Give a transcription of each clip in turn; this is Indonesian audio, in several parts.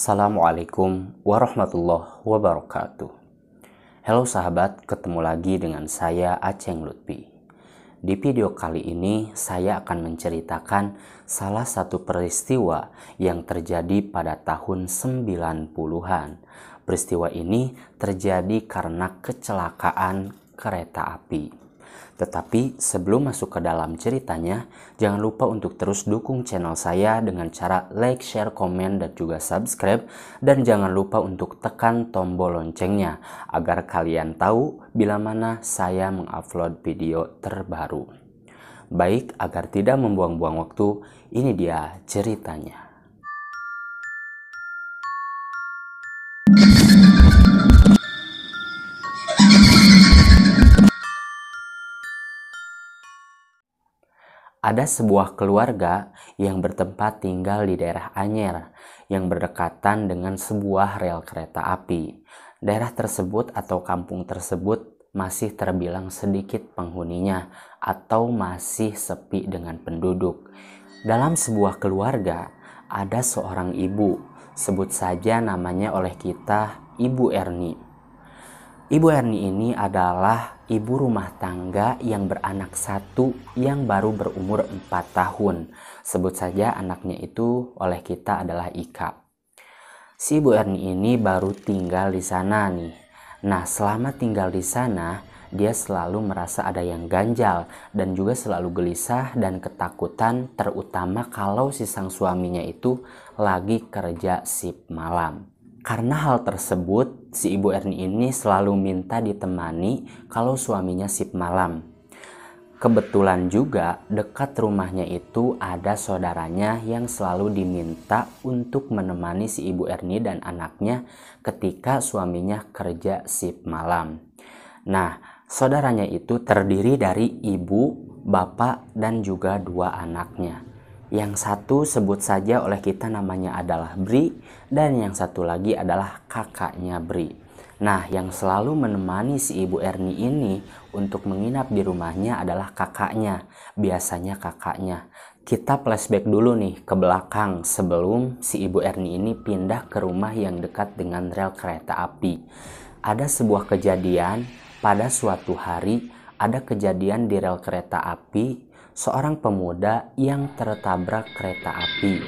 Assalamualaikum warahmatullahi wabarakatuh. Halo sahabat, ketemu lagi dengan saya Aceng Lutfi. Di video kali ini saya akan menceritakan salah satu peristiwa yang terjadi pada tahun 90-an. Peristiwa ini terjadi karena kecelakaan kereta api. Tetapi sebelum masuk ke dalam ceritanya, jangan lupa untuk terus dukung channel saya dengan cara like, share, komen, dan juga subscribe. Dan jangan lupa untuk tekan tombol loncengnya agar kalian tahu bila mana saya mengupload video terbaru. Baik, agar tidak membuang-buang waktu, ini dia ceritanya. Ada sebuah keluarga yang bertempat tinggal di daerah Anyer yang berdekatan dengan sebuah rel kereta api. Daerah tersebut atau kampung tersebut masih terbilang sedikit penghuninya atau masih sepi dengan penduduk. Dalam sebuah keluarga ada seorang ibu, sebut saja namanya oleh kita Ibu Erni. Ibu Erni ini adalah ibu rumah tangga yang beranak satu yang baru berumur 4 tahun. Sebut saja anaknya itu oleh kita adalah Ika. Si Ibu Erni ini baru tinggal di sana nih. Nah, selama tinggal di sana, dia selalu merasa ada yang ganjal dan juga selalu gelisah dan ketakutan, terutama kalau si sang suaminya itu lagi kerja shift malam. Karena hal tersebut, si Ibu Erni ini selalu minta ditemani kalau suaminya shift malam. Kebetulan juga dekat rumahnya itu ada saudaranya yang selalu diminta untuk menemani si Ibu Erni dan anaknya ketika suaminya kerja shift malam. Nah, saudaranya itu terdiri dari ibu, bapak, dan juga 2 anaknya. Yang satu sebut saja oleh kita namanya adalah Bri, dan yang satu lagi adalah kakaknya Bri. Nah, yang selalu menemani si Ibu Erni ini untuk menginap di rumahnya adalah kakaknya, biasanya kakaknya. Kita flashback dulu nih ke belakang sebelum si Ibu Erni ini pindah ke rumah yang dekat dengan rel kereta api. Ada sebuah kejadian, pada suatu hari ada kejadian di rel kereta api, seorang pemuda yang tertabrak kereta api.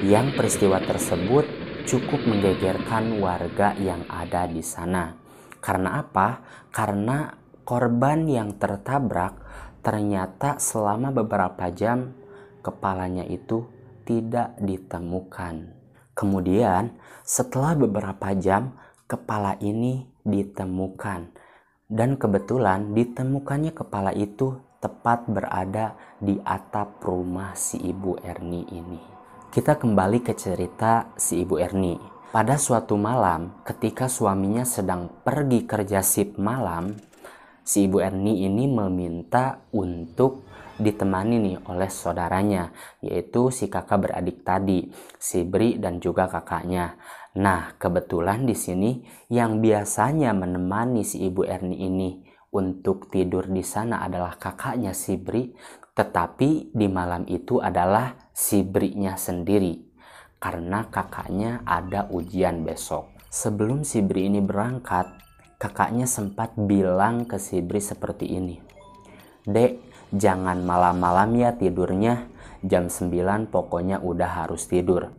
Yang peristiwa tersebut cukup menggegerkan warga yang ada di sana. Karena apa? Karena korban yang tertabrak ternyata selama beberapa jam kepalanya itu tidak ditemukan. Kemudian setelah beberapa jam kepala ini ditemukan. Dan kebetulan ditemukannya kepala itu tepat berada di atap rumah si Ibu Erni ini. Kita kembali ke cerita si Ibu Erni. Pada suatu malam ketika suaminya sedang pergi kerja shift malam, si Ibu Erni ini meminta untuk ditemani nih oleh saudaranya, yaitu si kakak beradik tadi, si Bri dan juga kakaknya. Nah, kebetulan di sini yang biasanya menemani si Ibu Erni ini untuk tidur di sana adalah kakaknya si Bri, tetapi di malam itu adalah si Bri-nya sendiri karena kakaknya ada ujian besok. Sebelum si Bri ini berangkat, kakaknya sempat bilang ke si Bri seperti ini, "Dek, jangan malam-malam ya tidurnya, jam 9 pokoknya udah harus tidur."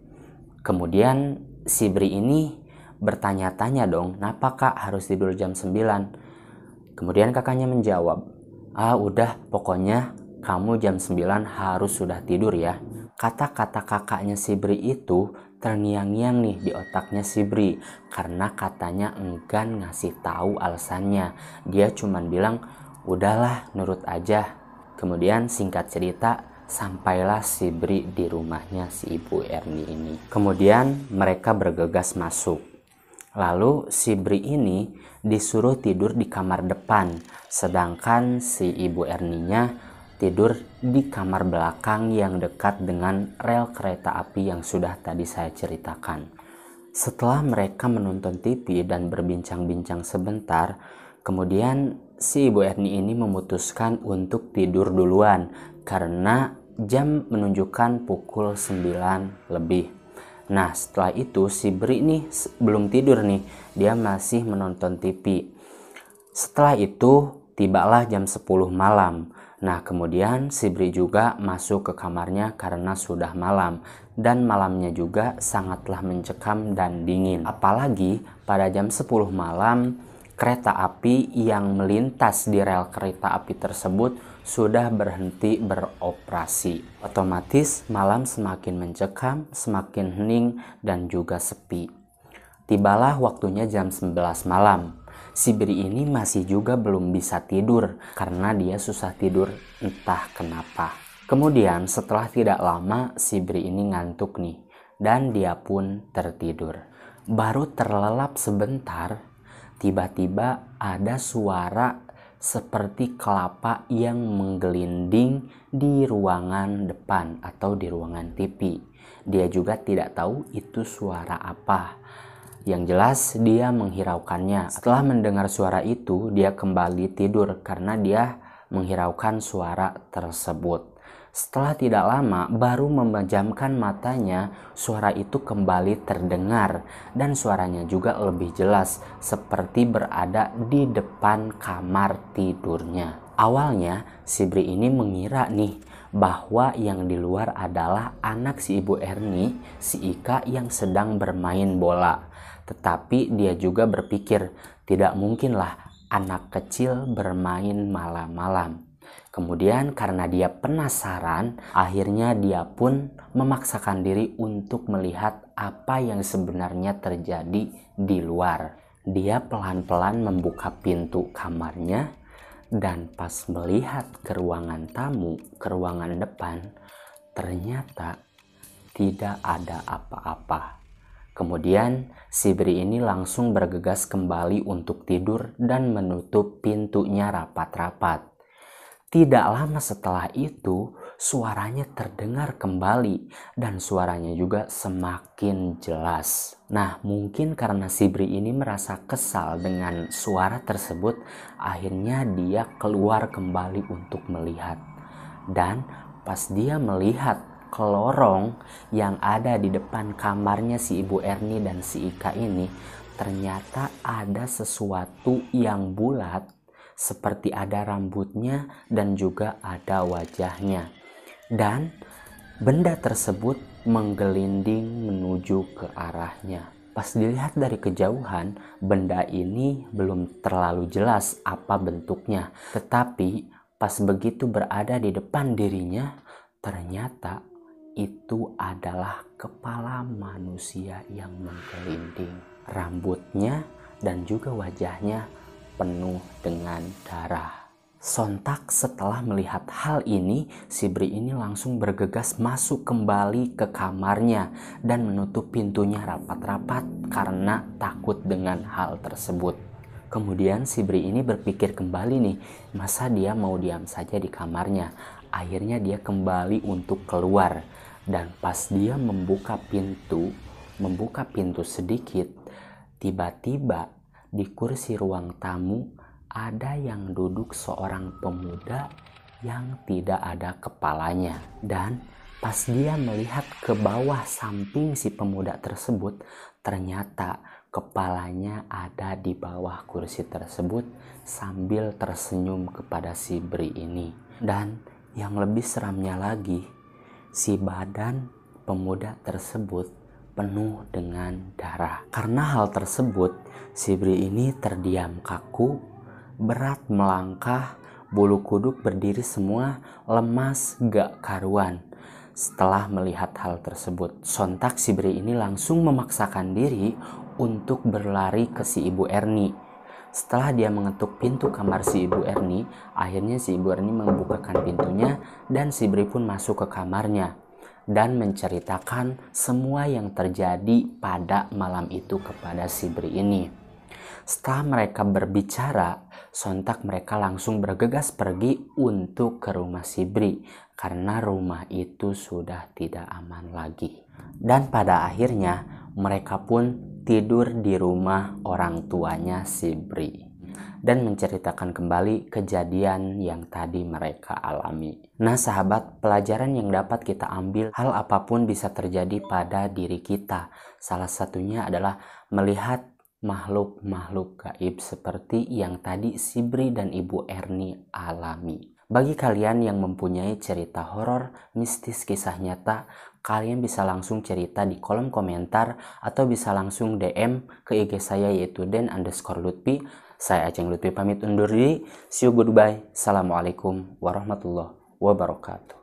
Kemudian si Bri ini bertanya-tanya dong, "Kenapa kak harus tidur jam 9?" Kemudian kakaknya menjawab, "Udah pokoknya kamu jam 9 harus sudah tidur ya." Kata-kata kakaknya si Bri itu terngiang-ngiang nih di otaknya si Bri, karena katanya enggan ngasih tahu alasannya. Dia cuman bilang, "Udahlah, nurut aja." Kemudian singkat cerita, sampailah si Bri di rumahnya si Ibu Erni ini. Kemudian mereka bergegas masuk. Lalu si Bri ini disuruh tidur di kamar depan, sedangkan si Ibu Erninya tidur di kamar belakang yang dekat dengan rel kereta api yang sudah tadi saya ceritakan. Setelah mereka menonton TV dan berbincang-bincang sebentar, kemudian si Ibu Erni ini memutuskan untuk tidur duluan karena jam menunjukkan pukul 9 lebih. Nah, setelah itu si Bri nih belum tidur nih, dia masih menonton TV. Setelah itu tibalah jam 10 malam. Nah, kemudian si Bri juga masuk ke kamarnya karena sudah malam. Dan malamnya juga sangatlah mencekam dan dingin. Apalagi pada jam 10 malam, kereta api yang melintas di rel kereta api tersebut sudah berhenti beroperasi. Otomatis malam semakin mencekam, semakin hening, dan juga sepi. Tibalah waktunya jam 11 malam. Si Bri ini masih juga belum bisa tidur karena dia susah tidur entah kenapa. Kemudian setelah tidak lama si Bri ini ngantuk nih dan dia pun tertidur. Baru terlelap sebentar, tiba-tiba ada suara seperti kelapa yang menggelinding di ruangan depan atau di ruangan TV. Dia juga tidak tahu itu suara apa. Yang jelas dia menghiraukannya. Setelah mendengar suara itu, dia kembali tidur karena dia menghiraukan suara tersebut. Setelah tidak lama, baru memejamkan matanya, suara itu kembali terdengar dan suaranya juga lebih jelas seperti berada di depan kamar tidurnya. Awalnya si Bri ini mengira nih bahwa yang di luar adalah anak si Ibu Erni, si Ika yang sedang bermain bola. Tetapi dia juga berpikir tidak mungkinlah anak kecil bermain malam-malam. Kemudian karena dia penasaran, akhirnya dia pun memaksakan diri untuk melihat apa yang sebenarnya terjadi di luar. Dia pelan-pelan membuka pintu kamarnya dan pas melihat ke ruangan tamu, ke ruangan depan, ternyata tidak ada apa-apa. Kemudian si Bri ini langsung bergegas kembali untuk tidur dan menutup pintunya rapat-rapat. Tidak lama setelah itu suaranya terdengar kembali dan suaranya juga semakin jelas. Nah, mungkin karena si Bri ini merasa kesal dengan suara tersebut, akhirnya dia keluar kembali untuk melihat. Dan pas dia melihat ke lorong yang ada di depan kamarnya si Ibu Erni dan si Ika ini, ternyata ada sesuatu yang bulat seperti ada rambutnya dan juga ada wajahnya. Dan benda tersebut menggelinding menuju ke arahnya. Pas dilihat dari kejauhan, benda ini belum terlalu jelas apa bentuknya. Tetapi pas begitu berada di depan dirinya, ternyata itu adalah kepala manusia yang menggelinding. Rambutnya dan juga wajahnya penuh dengan darah. Sontak setelah melihat hal ini, si Bri ini langsung bergegas masuk kembali ke kamarnya dan menutup pintunya rapat-rapat karena takut dengan hal tersebut. Kemudian si Bri ini berpikir kembali nih, masa dia mau diam saja di kamarnya? Akhirnya dia kembali untuk keluar. Dan pas dia membuka pintu sedikit, tiba-tiba di kursi ruang tamu ada yang duduk seorang pemuda yang tidak ada kepalanya. Dan pas dia melihat ke bawah samping si pemuda tersebut, ternyata kepalanya ada di bawah kursi tersebut sambil tersenyum kepada si Bri ini. Dan yang lebih seramnya lagi, si badan pemuda tersebut penuh dengan darah. Karena hal tersebut, si Bri ini terdiam kaku, berat melangkah, bulu kuduk berdiri semua, lemas gak karuan. Setelah melihat hal tersebut, sontak si Bri ini langsung memaksakan diri untuk berlari ke si Ibu Erni. Setelah dia mengetuk pintu kamar si Ibu Erni, akhirnya si Ibu Erni membukakan pintunya dan si Bri pun masuk ke kamarnya dan menceritakan semua yang terjadi pada malam itu kepada si Bri ini. Setelah mereka berbicara, sontak mereka langsung bergegas pergi untuk ke rumah si Bri karena rumah itu sudah tidak aman lagi. Dan pada akhirnya mereka pun tidur di rumah orang tuanya si Bri. dan menceritakan kembali kejadian yang tadi mereka alami. Nah sahabat, pelajaran yang dapat kita ambil, hal apapun bisa terjadi pada diri kita. Salah satunya adalah melihat makhluk-makhluk gaib seperti yang tadi Sibri dan Ibu Erni alami. Bagi kalian yang mempunyai cerita horor, mistis, kisah nyata, kalian bisa langsung cerita di kolom komentar atau bisa langsung DM ke IG saya yaitu den_lutfi. Saya Aceng Lutfi pamit undur diri. See you, goodbye. Assalamualaikum warahmatullahi wabarakatuh.